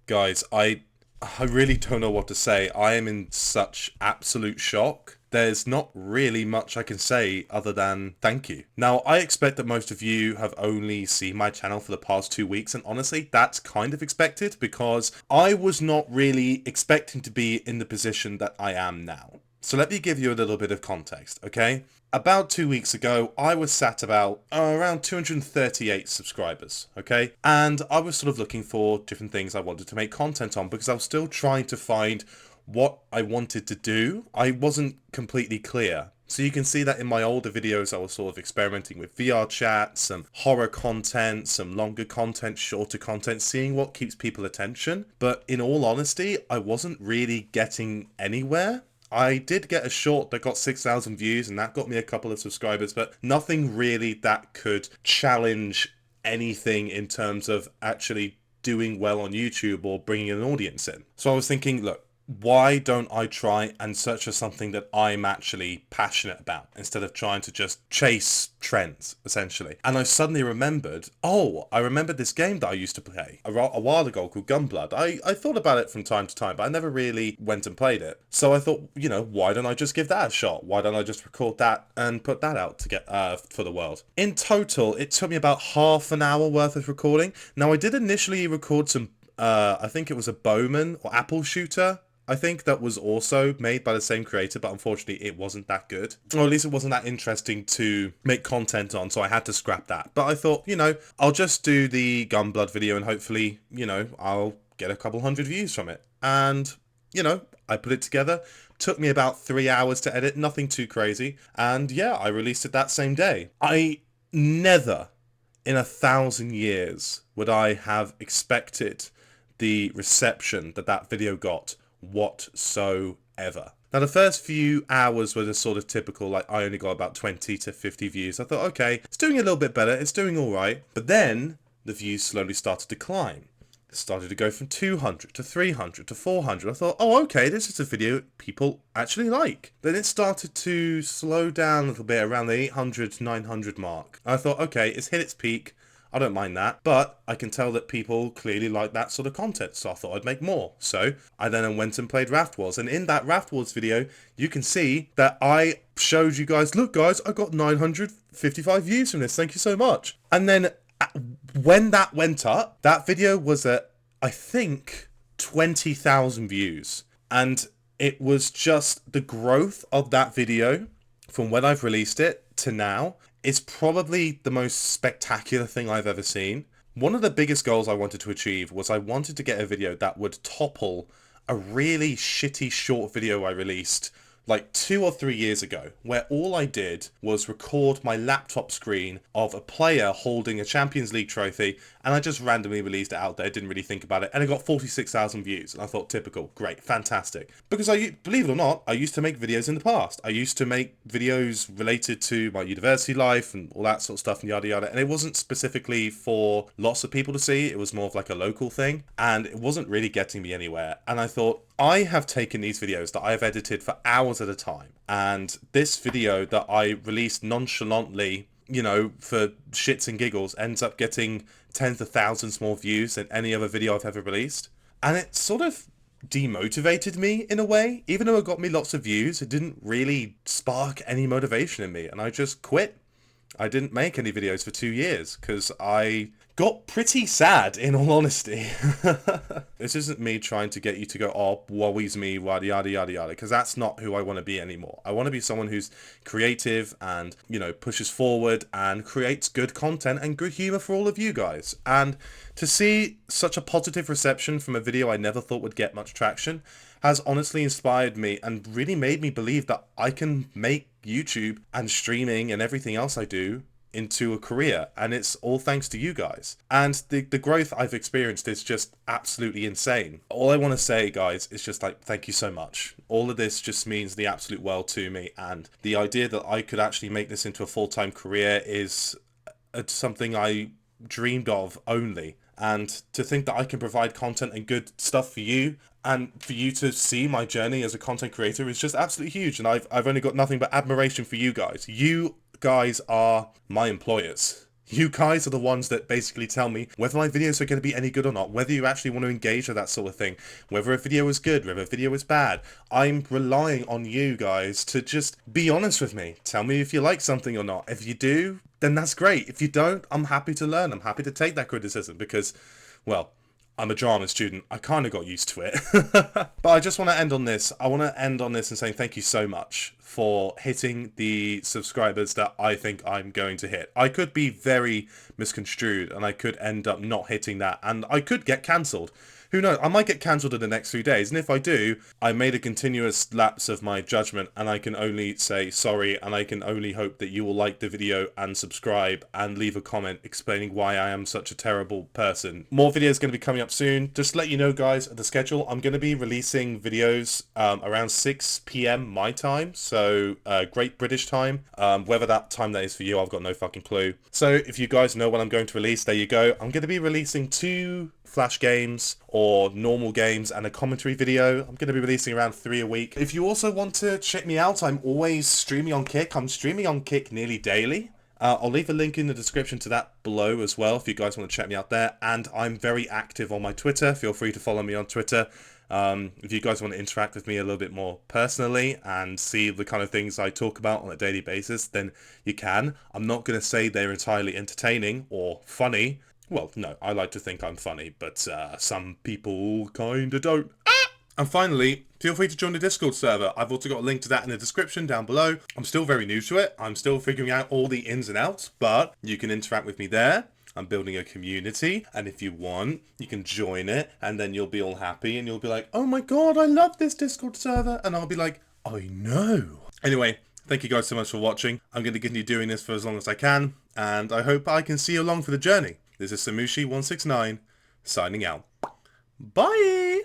Guys, I really don't know what to say. I am in such absolute shock. There's not really much I can say other than thank you. Now, I expect that most of you have only seen my channel for the past 2 weeks, and honestly, that's kind of expected because I was not really expecting to be in the position that I am now. So let me give you a little bit of context, okay? About 2 weeks ago, I was sat about around 238 subscribers, okay? And I was sort of looking for different things I wanted to make content on because I was still trying to find what I wanted to do. I wasn't completely clear. So you can see that in my older videos, I was sort of experimenting with VR chat, some horror content, some longer content, shorter content, seeing what keeps people attention. But in all honesty, I wasn't really getting anywhere. I did get a short that got 6,000 views and that got me a couple of subscribers, but nothing really that could challenge anything in terms of actually doing well on YouTube or bringing an audience in. So I was thinking, look, why don't I try and search for something that I'm actually passionate about instead of trying to just chase trends, essentially? And I suddenly remembered, I remembered this game that I used to play a while ago called Gunblood. I thought about it from time to time, but I never really went and played it. So I thought, why don't I just give that a shot? Why don't I just record that and put that out to get for the world? In total, it took me about half an hour worth of recording. Now, I did initially record some, I think it was a Bowman or Apple shooter. I think that was also made by the same creator, but unfortunately it wasn't that good. Or at least it wasn't that interesting to make content on, so I had to scrap that. But I thought, I'll just do the Gunblood video and hopefully, I'll get a couple hundred views from it. And, I put it together. Took me about 3 hours to edit, nothing too crazy. And yeah, I released it that same day. I never in 1,000 years would I have expected the reception that video got whatsoever. Now, the first few hours were the sort of typical, like, I only got about 20 to 50 views. I thought, okay, it's doing a little bit better, it's doing all right. But then the views slowly started to climb. It started to go from 200 to 300 to 400. I thought, oh, okay, this is a video people actually like. Then it started to slow down a little bit around the 800, 900 mark. I thought, okay, it's hit its peak. I don't mind that, but I can tell that people clearly like that sort of content, so I thought I'd make more. So I then went and played Raft Wars, and in that Raft Wars video, you can see that I showed you guys, look guys, I got 955 views from this, thank you so much. And then when that went up, that video was at, I think, 20,000 views. And it was just the growth of that video from when I've released it to now is probably the most spectacular thing I've ever seen. One of the biggest goals I wanted to achieve was I wanted to get a video that would topple a really shitty short video I released like 2 or 3 years ago, where all I did was record my laptop screen of a player holding a Champions League trophy, and I just randomly released it out there, didn't really think about it, and it got 46,000 views, and I thought, typical, great, fantastic. Because believe it or not, I used to make videos in the past. I used to make videos related to my university life and all that sort of stuff and yada yada, and it wasn't specifically for lots of people to see, it was more of like a local thing, and it wasn't really getting me anywhere, and I thought, I have taken these videos that I have edited for hours at a time, and this video that I released nonchalantly, for shits and giggles, ends up getting tens of thousands more views than any other video I've ever released. And it sort of demotivated me in a way. Even though it got me lots of views, it didn't really spark any motivation in me, and I just quit. I didn't make any videos for 2 years because I got pretty sad, in all honesty. This isn't me trying to get you to go, oh, woe's me, yada yada yada yada, because that's not who I want to be anymore. I want to be someone who's creative and, pushes forward and creates good content and good humor for all of you guys. And to see such a positive reception from a video I never thought would get much traction has honestly inspired me and really made me believe that I can make YouTube and streaming and everything else I do into a career, and it's all thanks to you guys. And the growth I've experienced is just absolutely insane. All I want to say, guys, is just like, thank you so much. All of this just means the absolute world to me, and the idea that I could actually make this into a full-time career is something I dreamed of only. And to think that I can provide content and good stuff for you, and for you to see my journey as a content creator, is just absolutely huge. And I've only got nothing but admiration for you guys. You guys are my employers. You guys are the ones that basically tell me whether my videos are going to be any good or not, whether you actually want to engage with that sort of thing, whether a video is good, whether a video is bad. I'm relying on you guys to just be honest with me. Tell me if you like something or not. If you do, then that's great. If you don't, I'm happy to learn. I'm happy to take that criticism because, well, I'm a drama student. I kind of got used to it. But I just want to end on this. I want to end on this and saying thank you so much for hitting the subscribers that I think I'm going to hit. I could be very misconstrued and I could end up not hitting that and I could get cancelled. Who knows? I might get cancelled in the next few days, and if I do, I made a continuous lapse of my judgment, and I can only say sorry, and I can only hope that you will like the video and subscribe and leave a comment explaining why I am such a terrible person. More videos going to be coming up soon. Just to let you know, guys, the schedule, I'm going to be releasing videos around 6 p.m. my time, so Great British time. Whether that time that is for you, I've got no fucking clue. So if you guys know when I'm going to release, there you go. I'm going to be releasing 2 Flash games or normal games and a commentary video. I'm going to be releasing around 3 a week. If you also want to check me out, I'm always streaming on Kick. I'm streaming on Kick nearly daily. I'll leave a link in the description to that below as well if you guys want to check me out there. And I'm very active on my Twitter. Feel free to follow me on Twitter. If you guys want to interact with me a little bit more personally and see the kind of things I talk about on a daily basis, then you can. I'm not going to say they're entirely entertaining or funny. Well, no, I like to think I'm funny, but some people kinda don't. And finally, feel free to join the Discord server. I've also got a link to that in the description down below. I'm still very new to it. I'm still figuring out all the ins and outs, but you can interact with me there. I'm building a community, and if you want, you can join it, and then you'll be all happy, and you'll be like, oh my god, I love this Discord server, and I'll be like, I know. Anyway, thank you guys so much for watching. I'm going to continue doing this for as long as I can, and I hope I can see you along for the journey. This is Samushi169, signing out. Bye!